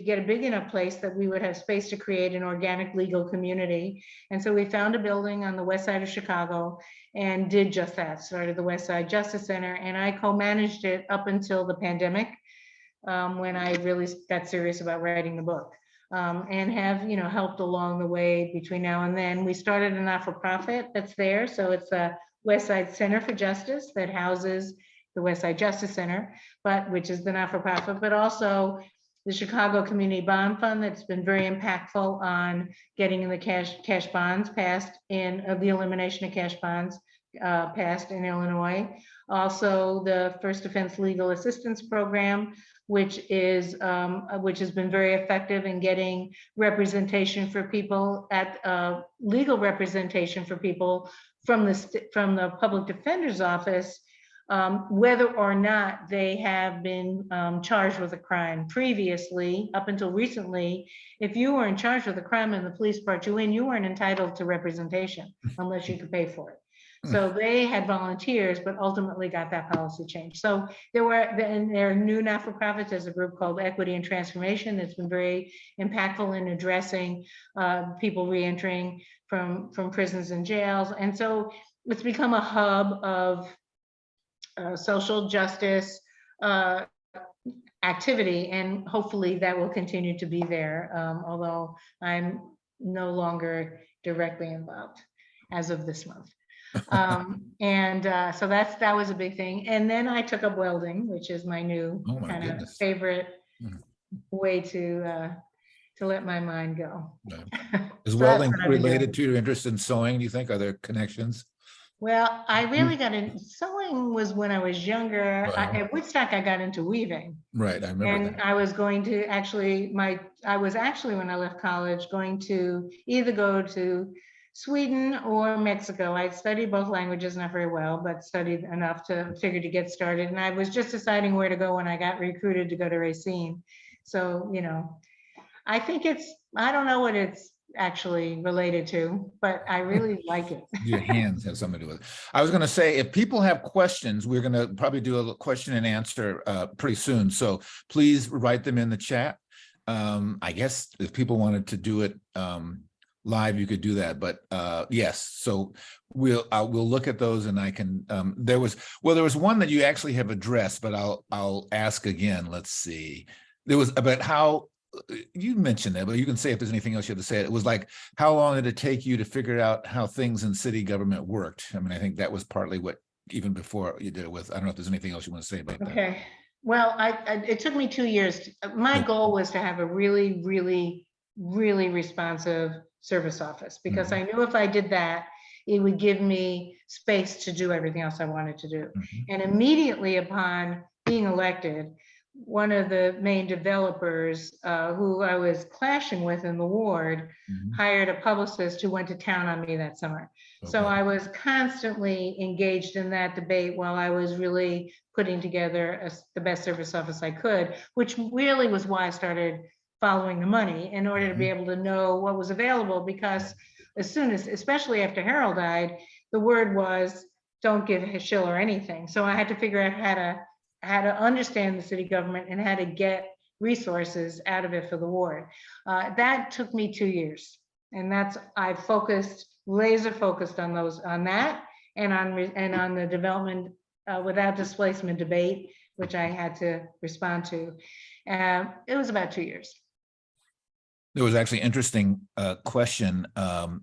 get a big enough place that we would have space to create an organic legal community. And so we found a building on the west side of Chicago and did just that, started the West Side Justice Center. And I co-managed it up until the pandemic, when I really got serious about writing the book. And have helped along the way between now and then. We started a not-for-profit that's there. So it's a West Side Center for Justice that houses the West Side Justice Center, which is the not-for-profit, but also the Chicago Community Bond Fund that's been very impactful on getting in the cash bonds passed in the elimination of cash bonds passed in Illinois. Also, the First Defense Legal Assistance Program, which has been very effective in getting representation for people legal representation for people from the Public Defender's Office, whether or not they have been charged with a crime previously. Up until recently, if you were in charge with a crime and the police brought you in, you weren't entitled to representation unless you could pay for it. So they had volunteers, but ultimately got that policy changed. So there are new not-for-profits. There's a group called Equity and Transformation that's been very impactful in addressing people reentering from prisons and jails. And so it's become a hub of social justice activity, and hopefully that will continue to be there, although I'm no longer directly involved as of this month. So that was a big thing. And then I took up welding, which is my new kind of favorite way to let my mind go. Is welding related to your interest in sewing, do you think? Are there connections? Well, I really got into sewing was when I was younger. At Woodstock, I got into weaving. Right, I remember that. And I was going to when I left college, going to either go to Sweden or Mexico. I studied both languages, not very well, but studied enough to figure to get started. And I was just deciding where to go when I got recruited to go to Racine. So, I think I don't know what it's actually related to, but I really like it. Your hands have something to do with it. I was going to say, if people have questions, we're going to probably do a question and answer pretty soon. So please write them in the chat. I guess if people wanted to do it live, you could do that, but yes, so we'll look at those, and I can there was one that you actually have addressed, but I'll ask again. Let's see, there was about how you mentioned that, but you can say if there's anything else you have to say. It was like, how long did it take you to figure out how things in city government worked? I mean, I think that was partly what, even before you did it with, I don't know if there's anything else you want to say about that. Okay, well, it took me 2 years. My goal was to have a really, really, really responsive service office, because I knew if I did that, it would give me space to do everything else I wanted to do. And immediately upon being elected, one of the main developers who I was clashing with in the ward Mhm. hired a publicist who went to town on me that summer. So Okay. I was constantly engaged in that debate while I was really putting together the best service office I could, which really was why I started following the money in order to be able to know what was available, because as soon as, especially after Harold died, the word was, don't give Schiller anything. So I had to figure out how to understand the city government and how to get resources out of it for the ward. That took me 2 years, and I focused, laser focused on that, and on the development without displacement debate, which I had to respond to. It was about 2 years. There was actually an interesting question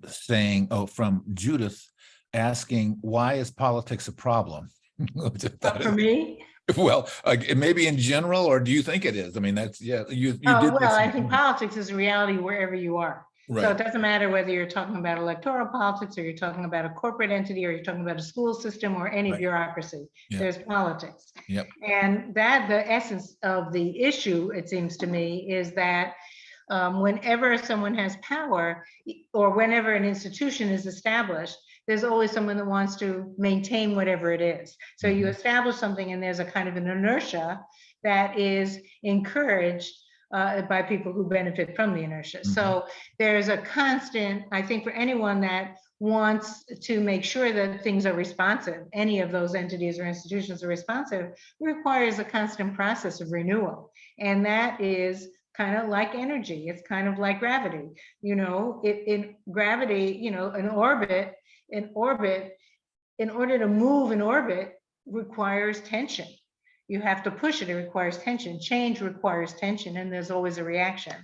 saying, from Judith, asking, why is politics a problem? For me? Well, maybe in general, or do you think it is? I mean, that's, yeah, you did. Well, I think politics is a reality wherever you are. Right. So it doesn't matter whether you're talking about electoral politics, or you're talking about a corporate entity, or you're talking about a school system, or any Right. bureaucracy. Yeah. There's politics. Yep. And that the essence of the issue, it seems to me, is that whenever someone has power, or whenever an institution is established, there's always someone that wants to maintain whatever it is. So you establish something, and there's a kind of an inertia that is encouraged by people who benefit from the inertia. So there's a constant, I think, for anyone that wants to make sure that things are responsive, any of those entities or institutions are responsive, requires a constant process of renewal. And that is kind of like energy. It's kind of like gravity. In gravity, an orbit, in order to move in orbit, requires tension. You have to push it. It requires tension. Change requires tension, and there's always a reaction.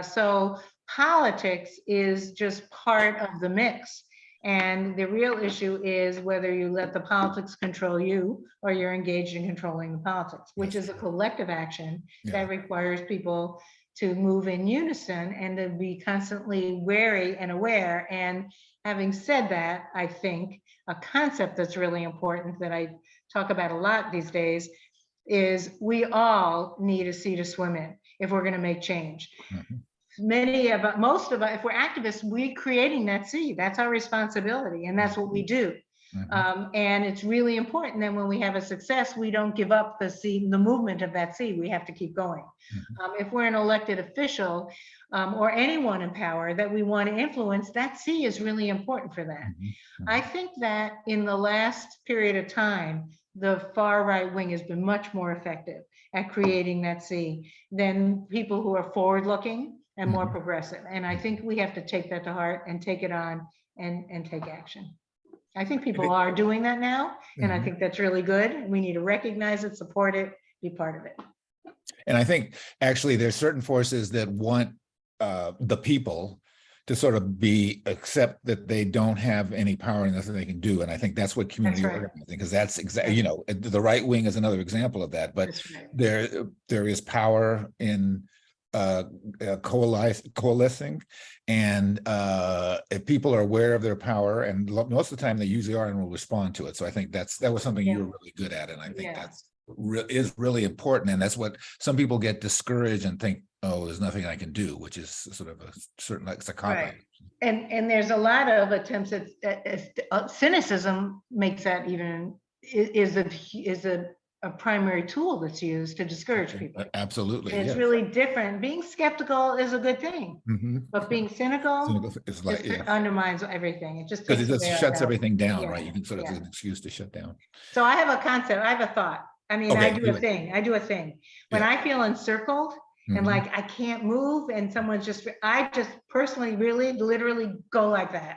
So politics is just part of the mix. And the real issue is whether you let the politics control you, or you're engaged in controlling the politics, which is a collective action that requires people to move in unison and to be constantly wary and aware. And having said that, I think a concept that's really important that I talk about a lot these days is we all need a sea to swim in if we're going to make change. Most of us, if we're activists, we're creating that sea. That's our responsibility, and that's what we do. And it's really important that when we have a success, we don't give up the sea, the movement of that sea. We have to keep going. If we're an elected official or anyone in power that we want to influence, that sea is really important for that. I think that in the last period of time, the far right wing has been much more effective at creating that sea than people who are forward looking and more progressive. And I think we have to take that to heart and take it on and take action. I think people are doing that now, and I think that's really good. We need to recognize it, support it, be part of it. And I think actually there's certain forces that want the people to sort of accept that they don't have any power and nothing they can do. And I think that's what community organizing, because that's exactly, the right wing is another example of that. But there is power in coalescing, and if people are aware of their power, and most of the time they usually are, and will respond to it. So I think that was something you were really good at, and I think is really important. And that's what some people get discouraged and think, oh, there's nothing I can do, which is sort of a certain, like, it's a cop-out. And there's a lot of attempts at cynicism makes that even is a primary tool that's used to discourage people. Absolutely. And it's really different. Being skeptical is a good thing, but being cynical is like, undermines everything. It just takes, because it just shuts everything down, right? You can sort of an excuse to shut down. So I have a concept, I have a thought. I mean, I do a thing. When I feel encircled and like I can't move, and I just personally really literally go like that.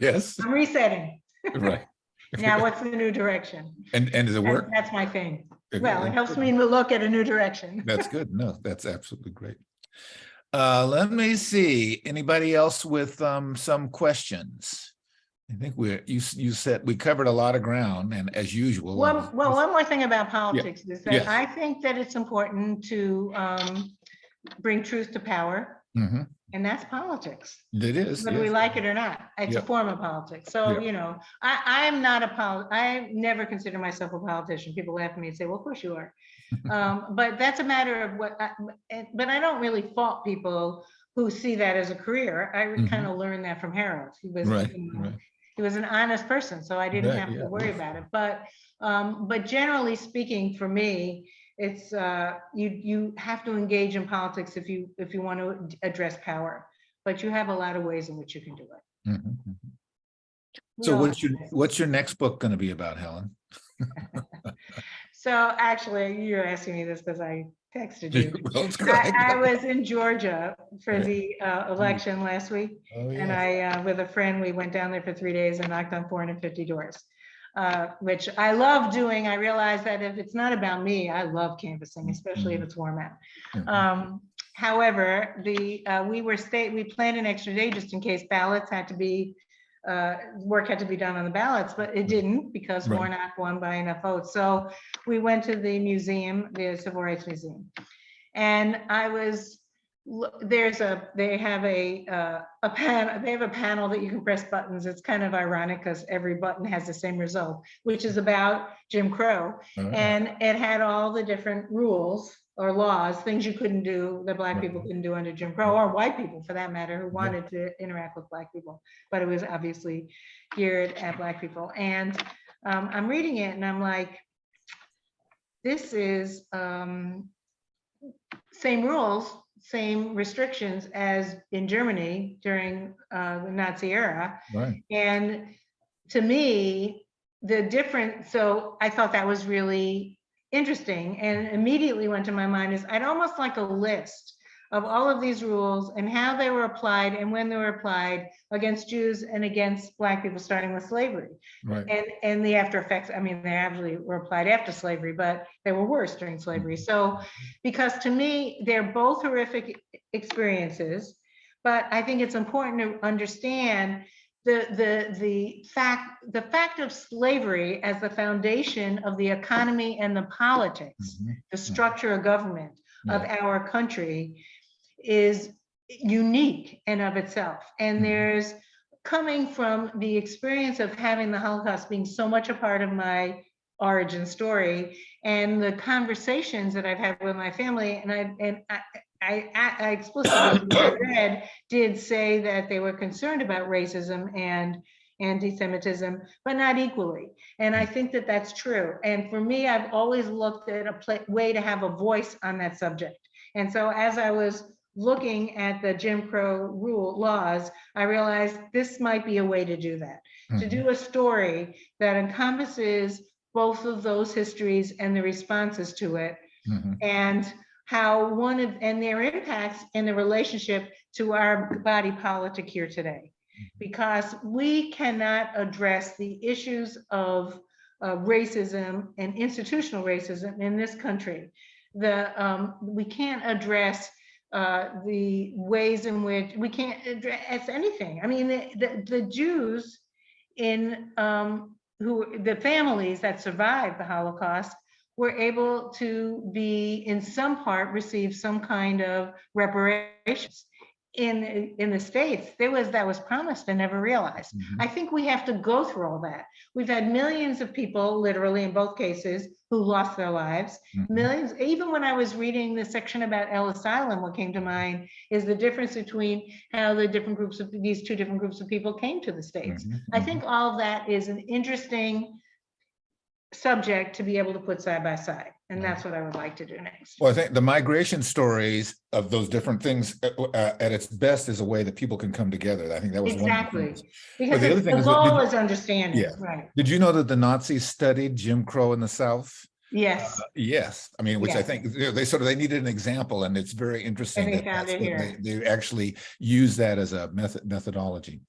Yes. I'm resetting. Right. Now what's the new direction? And does it work? That's my thing. Well, it helps me look at a new direction. That's good. No, that's absolutely great. Let me see. Anybody else with some questions? I think you said we covered a lot of ground, and as usual. Well, one more thing about politics is that I think that it's important to bring truth to power. And that's politics. It is. Whether we like it or not, it's a form of politics. So, I'm not I never consider myself a politician. People laugh at me and say, well, of course you are. But that's a matter of but I don't really fault people who see that as a career. I kind of learned that from Harold. He was, Right, you know, right, he was an honest person, so I didn't right, have to yeah. worry about it. But generally speaking, for me, it's you have to engage in politics if you want to address power, but you have a lot of ways in which you can do it. Mhm, mhm. We So all have what's your next book going to be about, Helen? So actually, you're asking me this because I texted you. Well, it's good. I was in Georgia for Yeah. the election last week, Oh, and yeah. I, with a friend, we went down there for 3 days and knocked on 450 doors, which I love doing. I realize that if it's not about me, I love canvassing, especially if it's warm out. However, we planned an extra day just in case ballots had to be work had to be done on the ballots, but it didn't because Right. Warnock won by enough votes. So we went to the museum, the Civil Rights Museum, and they have a panel that you can press buttons. It's kind of ironic because every button has the same result, which is about Jim Crow, and it had all the different rules or laws, things you couldn't do, that Black people couldn't do under Jim Crow, or white people for that matter, who wanted to interact with Black people, but it was obviously geared at Black people. And I'm reading it and I'm like, this is same rules, same restrictions as in Germany during the Nazi era. Right. And to me, so I thought that was really interesting, and immediately went to my mind is I'd almost like a list of all of these rules and how they were applied and when they were applied against Jews and against Black people, starting with slavery. Right. And the after effects. I mean, they actually were applied after slavery, but they were worse during slavery. So, because to me, they're both horrific experiences, but I think it's important to understand the fact of slavery as the foundation of the economy and the politics, the structure of government of our country is unique in of itself. And there's, coming from the experience of having the Holocaust being so much a part of my origin story and the conversations that I've had with my family, and I explicitly, I read, did say that they were concerned about racism and anti-Semitism, but not equally. And I think that that's true. And for me, I've always looked at a way to have a voice on that subject. And so as I was looking at the Jim Crow laws, I realized this might be a way to do that, to do a story that encompasses both of those histories and the responses to it, and how and their impacts in the relationship to our body politic here today. Because we cannot address the issues of racism and institutional racism in this country. We can't address the ways in which we can't address anything. I mean, the Jews the families that survived the Holocaust were able to be, in some part, receive some kind of reparations. In the States, that was promised and never realized. I think we have to go through all that. We've had millions of people, literally in both cases, who lost their lives. Millions. Even when I was reading the section about Ellis Island, what came to mind is the difference between how these two different groups of people came to the States. I think all of that is an interesting subject to be able to put side by side. And that's what I would like to do next. Well, I think the migration stories of those different things at its best is a way that people can come together. I think that was exactly. One because the other thing the goal is understanding. Yeah. Right. Did you know that the Nazis studied Jim Crow in the South? Yes. Yes. I mean, which yes. I think they needed an example, and it's very interesting and that they actually use that as a methodology.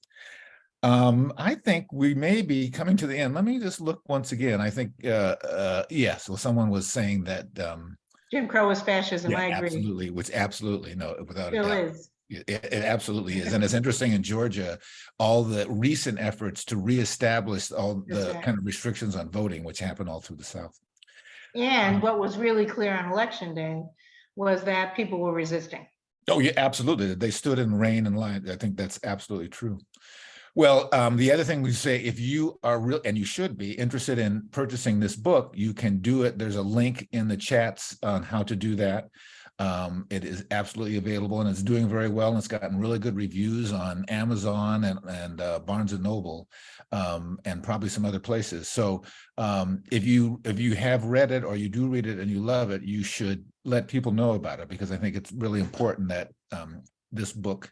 I think we may be coming to the end. Let me just look once again. I think, yes, well, someone was saying that Jim Crow was fascism. yeah, I agree. Absolutely, which absolutely, no, without Still a doubt. is. It absolutely is. And it's interesting in Georgia, all the recent efforts to reestablish all the kind of restrictions on voting, which happened all through the South. And what was really clear on election day was that people were resisting. Oh, yeah, absolutely. They stood in rain and light. I think that's absolutely true. Well, the other thing we say, if you are real, and you should be interested in purchasing this book, you can do it. There's a link in the chats on how to do that. It is absolutely available, and it's doing very well, and it's gotten really good reviews on Amazon and Barnes and Noble, and probably some other places. So if you have read it, or you do read it and you love it, you should let people know about it, because I think it's really important that this book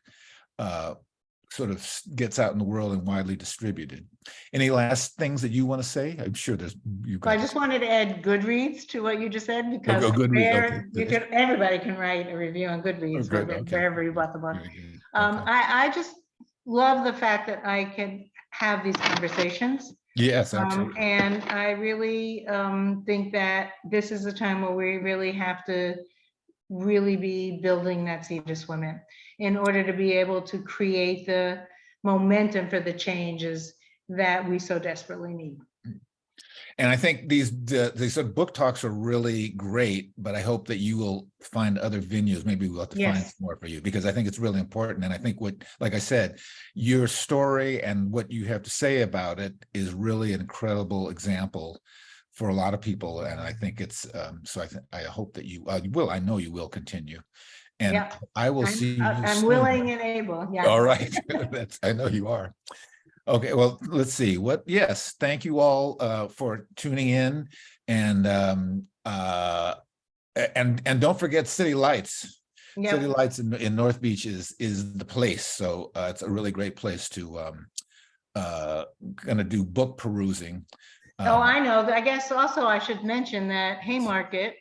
sort of gets out in the world and widely distributed. Any last things that you want to say? I'm sure there's. I just wanted to add Goodreads to what you just said, because Goodreads, okay. everybody can write a review on Goodreads, wherever you bought the book. Okay. I just love the fact that I can have these conversations. Yes, absolutely. And I really think that this is a time where we really have to really be building that seed of women in order to be able to create the momentum for the changes that we so desperately need. And I think these sort of book talks are really great, but I hope that you will find other venues. Maybe we'll have to find some more for you, because I think it's really important. And I think like I said, your story and what you have to say about it is really an incredible example for a lot of people. And I think it's, so I hope that you will, I know you will continue. And I will see you I'm soon. willing and able. Yeah. All right. I know you are. Okay, well, let's see yes, thank you all for tuning in, and don't forget City Lights. Yep. City Lights in North Beach is the place. So it's a really great place to gonna do book perusing. I know. I guess also I should mention that Haymarket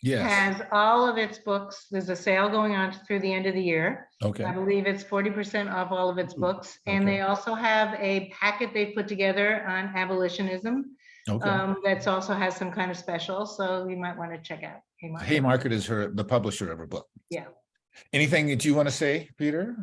has all of its books. There's a sale going on through the end of the year. Okay. I believe it's 40% off all of its books. And they also have a packet they put together on abolitionism. That's also has some kind of special. So you might want to check out Haymarket. Haymarket is the publisher of her book. Yeah. Anything that you want to say, Peter?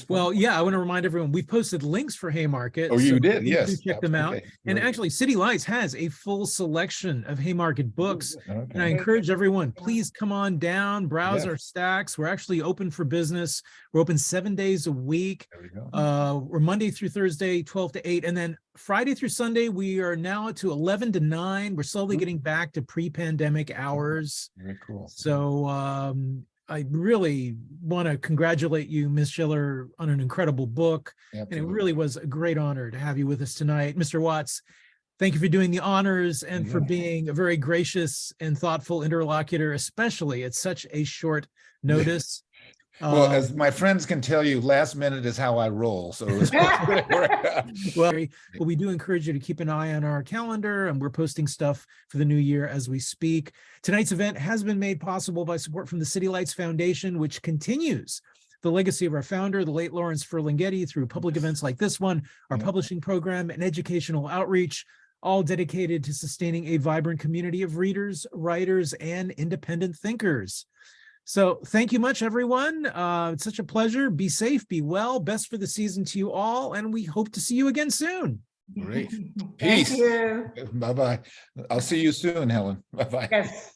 Well, yeah, I want to remind everyone, we've posted links for Haymarket. Oh, you did? Yes. Check them out. And actually, City Lights has a full selection of Haymarket books. And I encourage everyone, please come on down, browse our stacks. We're actually open for business. We're open 7 days a week. There we go. We're Monday through Thursday, 12 to 8. And then Friday through Sunday, we are now to 11 to 9. We're slowly getting back to pre-pandemic hours. Very cool. So, I really want to congratulate you, Ms. Schiller, on an incredible book. Absolutely. And it really was a great honor to have you with us tonight. Mr. Watts, thank you for doing the honors and for being a very gracious and thoughtful interlocutor, especially at such a short notice. Well, as my friends can tell you, last minute is how I roll. So well, we do encourage you to keep an eye on our calendar, and we're posting stuff for the new year as we speak. Tonight's event has been made possible by support from the City Lights Foundation, which continues the legacy of our founder, the late Lawrence Ferlinghetti, through public events like this one, our publishing program, and educational outreach, all dedicated to sustaining a vibrant community of readers, writers, and independent thinkers. So thank you much, everyone. It's such a pleasure. Be safe, be well. Best for the season to you all, and we hope to see you again soon. Great. Peace. Thank you. Bye-bye. I'll see you soon, Helen. Bye-bye. Yes.